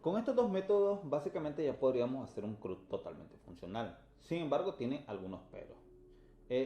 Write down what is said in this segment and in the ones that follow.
Con estos dos métodos básicamente ya podríamos hacer un CRUD totalmente funcional. Sin embargo, tiene algunos peros.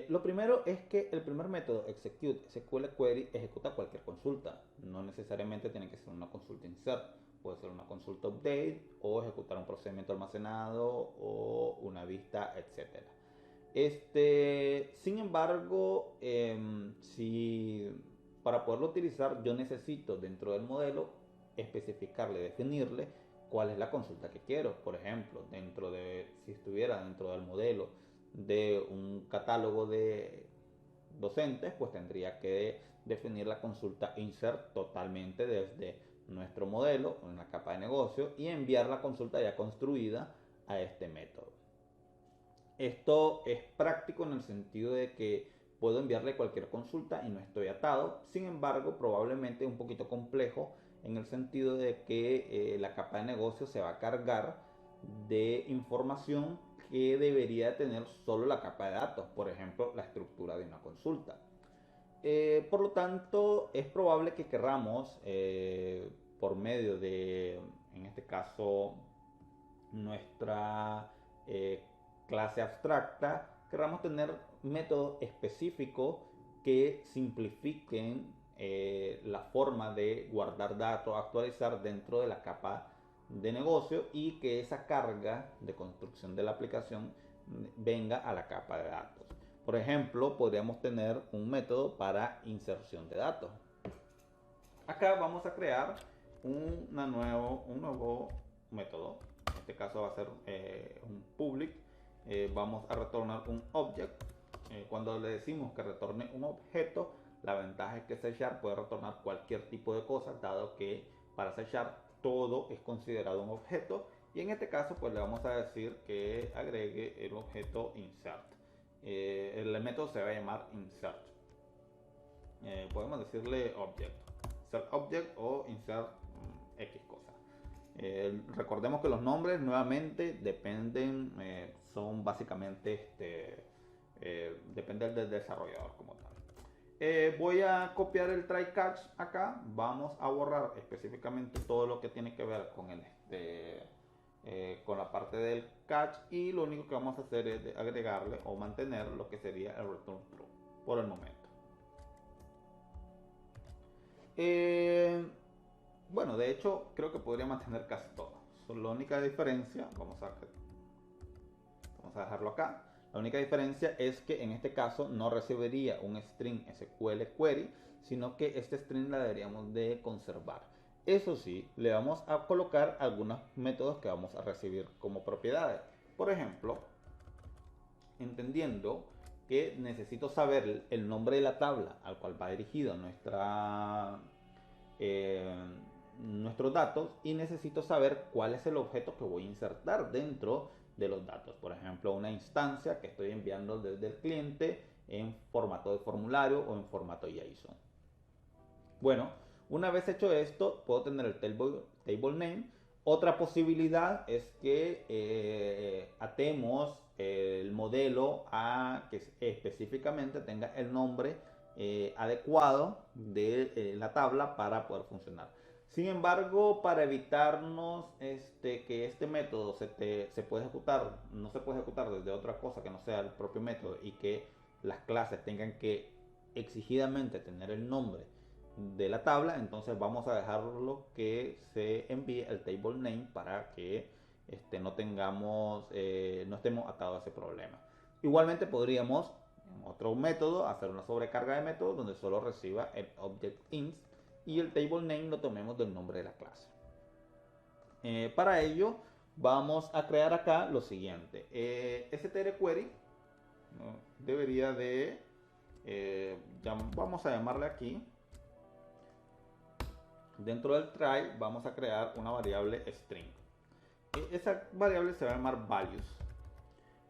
Lo primero es que el primer método, Execute SQL Query, ejecuta cualquier consulta. No necesariamente tiene que ser una consulta insert. Puede ser una consulta update o ejecutar un procedimiento almacenado o una vista, etc. Sin embargo, si para poderlo utilizar yo necesito dentro del modelo especificarle, definirle cuál es la consulta que quiero. Por ejemplo, si estuviera dentro del modelo de un catálogo de docentes, pues tendría que definir la consulta insert totalmente desde nuestro modelo en la capa de negocio y enviar la consulta ya construida a este método. Esto es práctico en el sentido de que puedo enviarle cualquier consulta y no estoy atado. Sin embargo, probablemente es un poquito complejo en el sentido de que la capa de negocio se va a cargar de información que debería tener solo la capa de datos, por ejemplo, la estructura de una consulta. Por lo tanto, es probable que querramos, por medio de, en este caso, nuestra clase abstracta, querramos tener métodos específicos que simplifiquen la forma de guardar datos, actualizar dentro de la capa de negocio y que esa carga de construcción de la aplicación venga a la capa de datos. Por ejemplo, podríamos tener un método para inserción de datos. Acá vamos a crear un nuevo método. En este caso va a ser un public. Vamos a retornar un object. Cuando le decimos que retorne un objeto, la ventaja es que C# puede retornar cualquier tipo de cosa, dado que para C# todo es considerado un objeto. Y en este caso, pues le vamos a decir que agregue el objeto insert. El método se va a llamar insert. Podemos decirle object, insert object o insert X cosa. Recordemos que los nombres nuevamente dependen, son básicamente dependen del desarrollador como tal. Voy a copiar el try catch acá. Vamos a borrar específicamente todo lo que tiene que ver con con la parte del catch, y lo único que vamos a hacer es agregarle o mantener lo que sería el return true por el momento. Bueno, de hecho creo que podría mantener casi todo. La única diferencia, vamos a dejarlo acá. La única diferencia es que en este caso no recibiría un string SQL query, sino que este string la deberíamos de conservar. Eso sí, le vamos a colocar algunos métodos que vamos a recibir como propiedades. Por ejemplo, entendiendo que necesito saber el nombre de la tabla al cual va dirigido eh, nuestros datos, y necesito saber cuál es el objeto que voy a insertar dentro de los datos. Por ejemplo, una instancia que estoy enviando desde el cliente en formato de formulario o en formato JSON. Bueno, una vez hecho esto, puedo tener el table name. Otra posibilidad es que atemos el modelo a que específicamente tenga el nombre adecuado de la tabla para poder funcionar. Sin embargo, para evitarnos que este método se puede ejecutar, no se puede ejecutar desde otra cosa que no sea el propio método, y que las clases tengan que exigidamente tener el nombre de la tabla, entonces vamos a dejarlo que se envíe el table name para que no estemos atados a ese problema. Igualmente podríamos en otro método hacer una sobrecarga de método donde solo reciba el object inst y el table name lo tomemos del nombre de la clase. Para ello vamos a crear acá lo siguiente. str query, ¿no?, debería de vamos a llamarle aquí. Dentro del try vamos a crear una variable string. Esa variable se va a llamar values.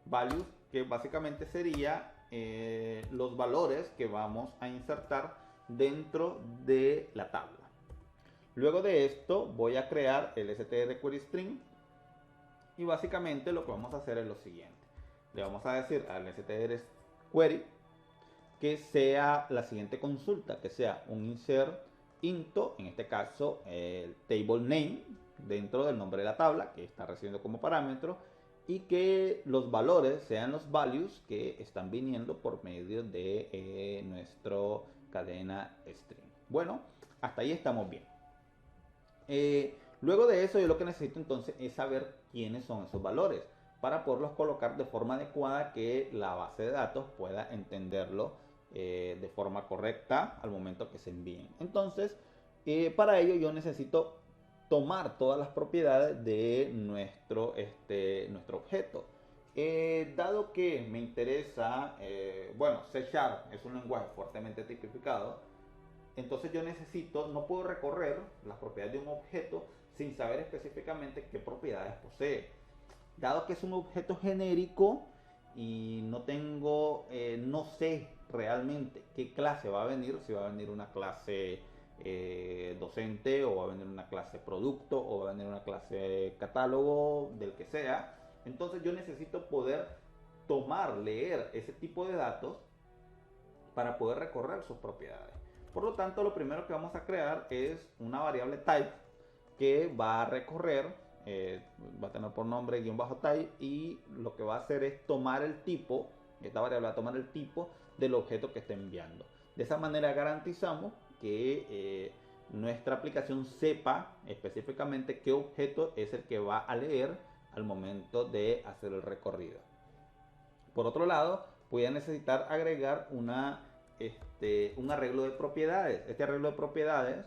Values que básicamente sería los valores que vamos a insertar dentro de la tabla. Luego de esto voy a crear el str query string, y básicamente lo que vamos a hacer es lo siguiente. Le vamos a decir al str query que sea la siguiente consulta, que sea un insert into, en este caso el table name dentro del nombre de la tabla que está recibiendo como parámetro y que los valores sean los values que están viniendo por medio de nuestro cadena string. Bueno, hasta ahí estamos bien. Luego de eso yo lo que necesito entonces es saber quiénes son esos valores para poderlos colocar de forma adecuada que la base de datos pueda entenderlo de forma correcta al momento que se envíen. Entonces, para ello yo necesito tomar todas las propiedades de nuestro objeto. Dado que me interesa, bueno, C# es un lenguaje fuertemente tipificado, entonces yo necesito, no puedo recorrer las propiedades de un objeto sin saber específicamente qué propiedades posee. Dado que es un objeto genérico y no tengo, no sé realmente qué clase va a venir, si va a venir una clase docente o va a venir una clase producto o va a venir una clase catálogo, del que sea. Entonces yo necesito poder tomar, leer ese tipo de datos para poder recorrer sus propiedades. Por lo tanto, lo primero que vamos a crear es una variable type que va a recorrer, va a tener por nombre --type, y lo que va a hacer es tomar el tipo, esta variable va a tomar el tipo del objeto que está enviando. De esa manera garantizamos que nuestra aplicación sepa específicamente qué objeto es el que va a leer al momento de hacer el recorrido. Por otro lado, voy a necesitar agregar un arreglo de propiedades. Este arreglo de propiedades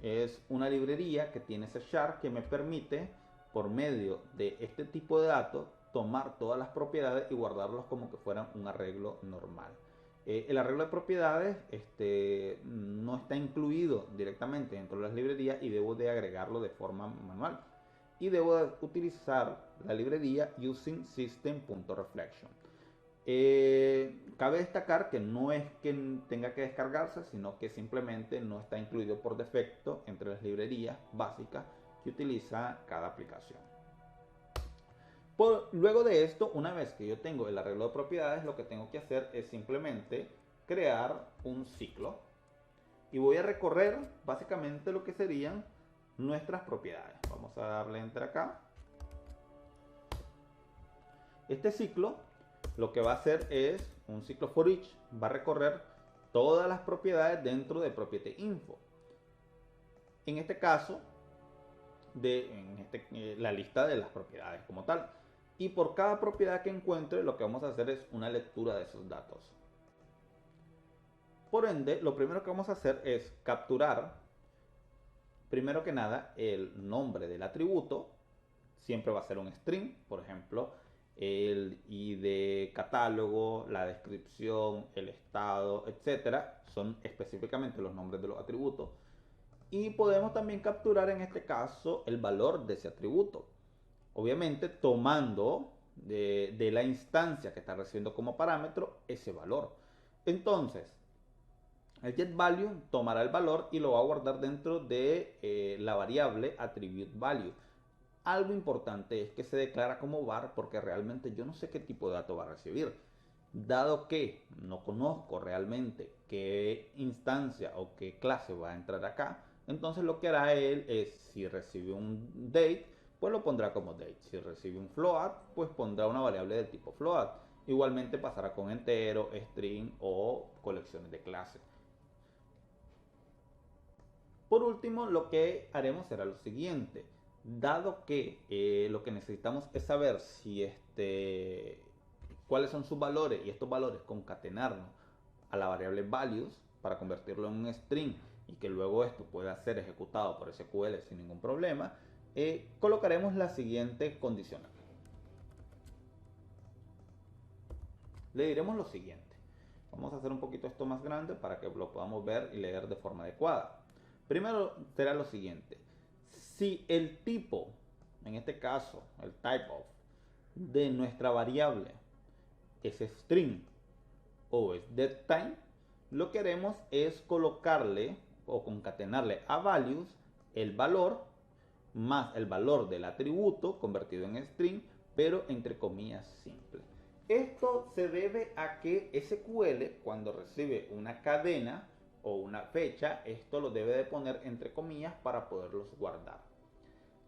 es una librería que tiene C# que me permite, por medio de este tipo de datos, tomar todas las propiedades y guardarlos como que fueran un arreglo normal. El arreglo de propiedades no está incluido directamente dentro de las librerías y debo de agregarlo de forma manual. Y debo de utilizar la librería using system.reflection. Cabe destacar que no es que tenga que descargarse, sino que simplemente no está incluido por defecto entre las librerías básicas que utiliza cada aplicación. Luego de esto, una vez que yo tengo el arreglo de propiedades, lo que tengo que hacer es simplemente crear un ciclo y voy a recorrer básicamente lo que serían nuestras propiedades. Vamos a darle enter acá. Este ciclo lo que va a hacer es un ciclo for each, va a recorrer todas las propiedades dentro de property info. En este caso, la lista de las propiedades como tal. Y por cada propiedad que encuentre, lo que vamos a hacer es una lectura de esos datos. Por ende, lo primero que vamos a hacer es capturar, primero que nada, el nombre del atributo. Siempre va a ser un string, por ejemplo, el ID catálogo, la descripción, el estado, etcétera, son específicamente los nombres de los atributos. Y podemos también capturar en este caso el valor de ese atributo, obviamente tomando de la instancia que está recibiendo como parámetro ese valor. Entonces el getValue tomará el valor y lo va a guardar dentro de la variable attributeValue. Algo importante es que se declara como var porque realmente yo no sé qué tipo de dato va a recibir. Dado que no conozco realmente qué instancia o qué clase va a entrar acá, entonces lo que hará él es, si recibe un date, pues lo pondrá como date. Si recibe un float, pues pondrá una variable del tipo float. Igualmente pasará con entero, string o colecciones de clases. Por último, lo que haremos será lo siguiente. Dado que lo que necesitamos es saber si cuáles son sus valores y estos valores concatenarnos a la variable values para convertirlo en un string y que luego esto pueda ser ejecutado por SQL sin ningún problema, colocaremos la siguiente condición. Le diremos lo siguiente. Vamos a hacer un poquito esto más grande para que lo podamos ver y leer de forma adecuada. Primero será lo siguiente. Si el tipo, en este caso el type of, de nuestra variable es string o es deadtime, lo que haremos es colocarle o concatenarle a values el valor más el valor del atributo convertido en string, pero entre comillas simple. Esto se debe a que SQL, cuando recibe una cadena o una fecha, esto lo debe de poner entre comillas para poderlos guardar.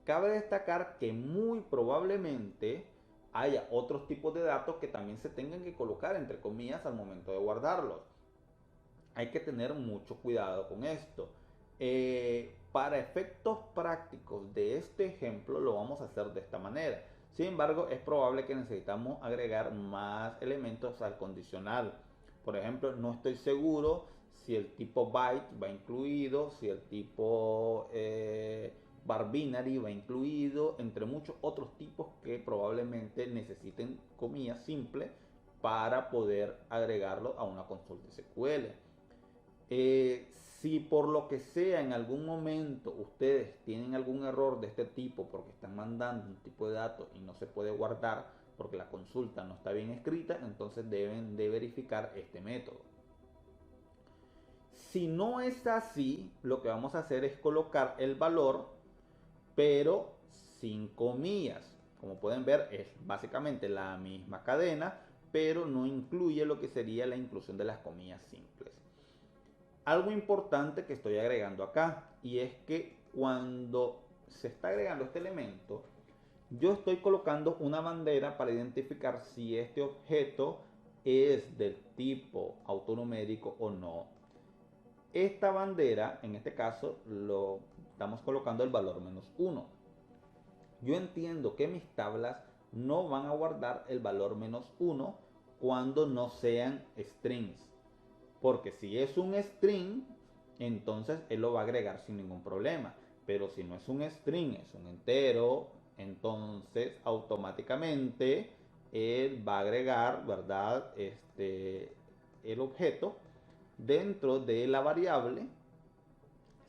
Cabe destacar que muy probablemente haya otros tipos de datos que también se tengan que colocar entre comillas al momento de guardarlos. Hay que tener mucho cuidado con esto. Para efectos prácticos de este ejemplo lo vamos a hacer de esta manera. Sin embargo, es probable que necesitamos agregar más elementos al condicional. Por ejemplo, no estoy seguro si el tipo byte va incluido, si el tipo bar binary va incluido, entre muchos otros tipos que probablemente necesiten comillas simples para poder agregarlo a una consulta SQL. Si por lo que sea en algún momento ustedes tienen algún error de este tipo porque están mandando un tipo de datos y no se puede guardar porque la consulta no está bien escrita, entonces deben de verificar este método. Si no es así, lo que vamos a hacer es colocar el valor, pero sin comillas. Como pueden ver, es básicamente la misma cadena, pero no incluye lo que sería la inclusión de las comillas simples. Algo importante que estoy agregando acá, y es que cuando se está agregando este elemento, yo estoy colocando una bandera para identificar si este objeto es del tipo autonumérico o no. Esta bandera, en este caso, lo estamos colocando el valor -1. Yo entiendo que mis tablas no van a guardar el valor -1 cuando no sean strings. Porque si es un string, entonces él lo va a agregar sin ningún problema. Pero si no es un string, es un entero, entonces automáticamente él va a agregar, ¿verdad? El objeto dentro de la variable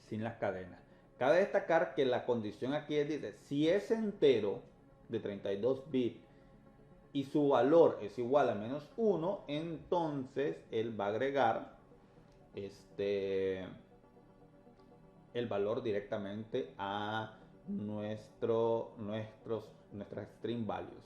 sin las cadenas. Cabe destacar que la condición aquí dice, si es entero de 32 bits y su valor es igual a -1, entonces él va a agregar el valor directamente a nuestras string values.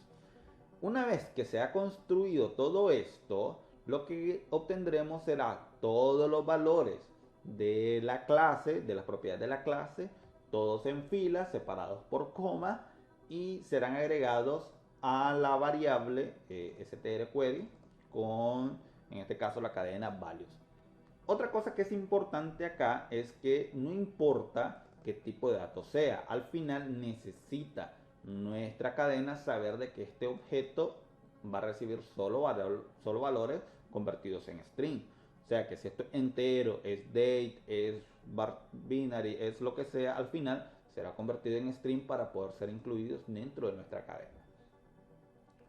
Una vez que se ha construido todo esto, lo que obtendremos será todos los valores de la clase, de las propiedades de la clase, todos en fila, separados por coma, y serán agregados a la variable strQuery con, en este caso, la cadena values. Otra cosa que es importante acá es que no importa qué tipo de datos sea, al final necesita nuestra cadena saber de que este objeto va a recibir solo valores convertidos en string. O sea que si esto es entero, es date, es binary, es lo que sea, al final será convertido en string para poder ser incluidos dentro de nuestra cadena.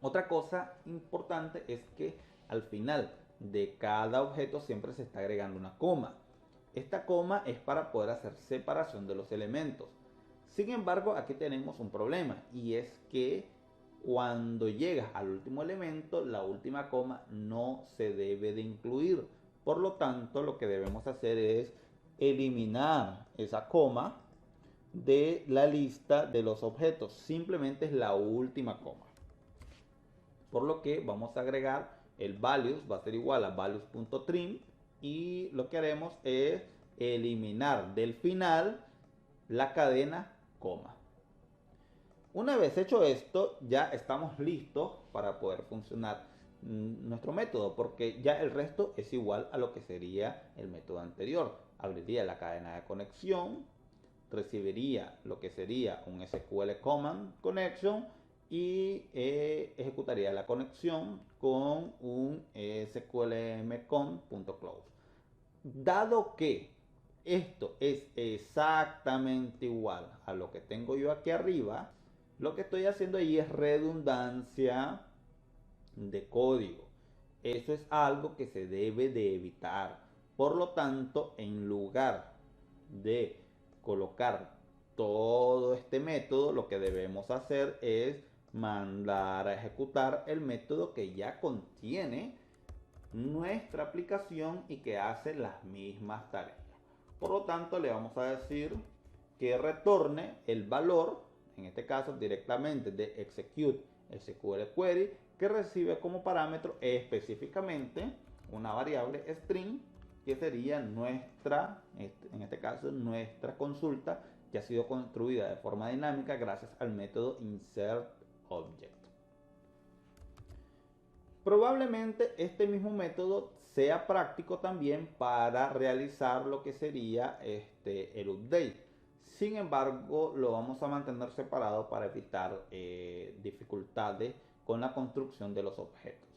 Otra cosa importante es que al final de cada objeto siempre se está agregando una coma. Esta coma es para poder hacer separación de los elementos. Sin embargo, aquí tenemos un problema, y es que cuando llegas al último elemento, la última coma no se debe de incluir. Por lo tanto, lo que debemos hacer es eliminar esa coma de la lista de los objetos. Simplemente es la última coma. Por lo que vamos a agregar el values, va a ser igual a values.trim, y lo que haremos es eliminar del final la cadena coma. Una vez hecho esto, ya estamos listos para poder funcionar nuestro método, porque ya el resto es igual a lo que sería el método anterior. Abriría la cadena de conexión, recibiría lo que sería un SQL command connection y ejecutaría la conexión con un sqlmcon.close. Dado que esto es exactamente igual a lo que tengo yo aquí arriba, lo que estoy haciendo ahí es redundancia de código. Eso es algo que se debe de evitar. Por lo tanto, en lugar de colocar todo este método, lo que debemos hacer es mandar a ejecutar el método que ya contiene nuestra aplicación y que hace las mismas tareas. Por lo tanto, le vamos a decir que retorne el valor, en este caso directamente de execute SQL query, que recibe como parámetro específicamente una variable string, que sería nuestra, en este caso, nuestra consulta, que ha sido construida de forma dinámica gracias al método InsertObject. Probablemente este mismo método sea práctico también para realizar lo que sería el update. Sin embargo, lo vamos a mantener separado para evitar dificultades con la construcción de los objetos.